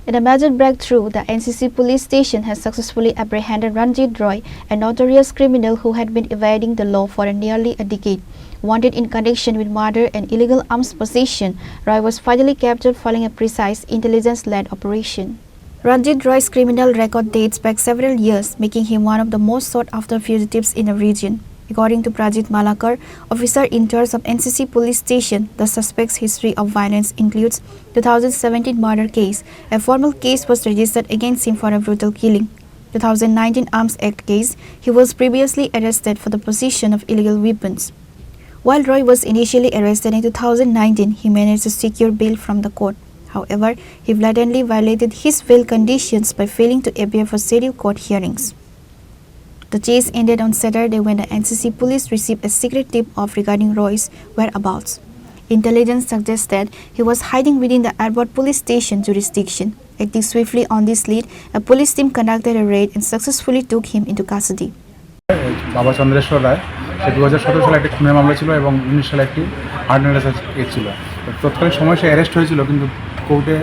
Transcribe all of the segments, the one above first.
In a major breakthrough, the NCC Police Station has successfully apprehended Ranjit Roy, a notorious criminal who had been evading the law for nearly a decade. Wanted in connection with murder and illegal arms possession, Roy was finally captured following a precise intelligence-led operation. Ranjit Roy's criminal record dates back several years, making him one of the most sought-after fugitives in the region. According to Prajit Malakar, officer in charge of NCC Police Station, the suspect's history of violence includes 2017 murder case. A formal case was registered against him for a brutal killing. 2019 Arms Act case, he was previously arrested for the possession of illegal weapons. While Roy was initially arrested in 2019, he managed to secure bail from the court. However, he blatantly violated his bail conditions by failing to appear for scheduled court hearings. The chase ended on Saturday when the NCC police received a secret tip-off regarding Roy's whereabouts. Intelligence suggested he was hiding within the airport police station jurisdiction. Acting swiftly on this lead, a police team conducted a raid and successfully took him into custody. বাবা চন্দ্রেশ্বর রায় সে 2017 সালে একটি খুনের মামলা ছিল এবং 19 সালে একটি আর্ডিনেন্স case ছিল। তৎকালীন সময় সে অ্যারেস্ট হয়েছিল, কিন্তু কোর্টে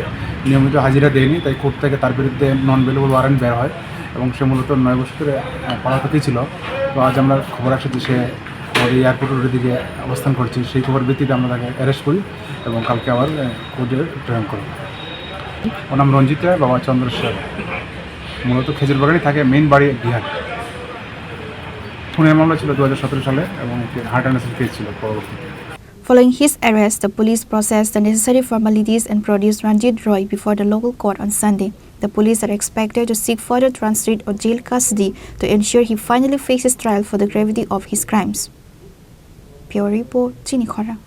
নিয়মিত হাজিরা দেয়নি, তাই কোর্ট থেকে তার বিরুদ্ধে নন বেলেবল ওয়ারেন্ট বের হয় এবং সে মূলত 9 বছর ধরে পলাতকই ছিল। তো আজ আমরা খবর আসছে যে সে আমাদের এয়ারপোর্টের দিকে অবস্থান করছে। সেই খবর ভিত্তিতে আমরা তাকে অ্যারেস্ট করি এবং কালকে আবার কোর্টে প্রেরণ করি। ওর নাম রঞ্জিত রায়, বাবা চন্দ্রেশ্বর, মূলত খেজুর বাগানই থাকে, মেইন বাড়ি বিহার। খুনের মামলা ছিল 2017 সালে এবং হার্ট অ্যান্ড কেস ছিল পরবর্তীতে। Following his arrest, the police processed the necessary formalities and produced Ranjit Roy before the local court on Sunday. The police are expected to seek further transit or jail custody to ensure he finally faces trial for the gravity of his crimes. Pure Report, Chini, Khorang.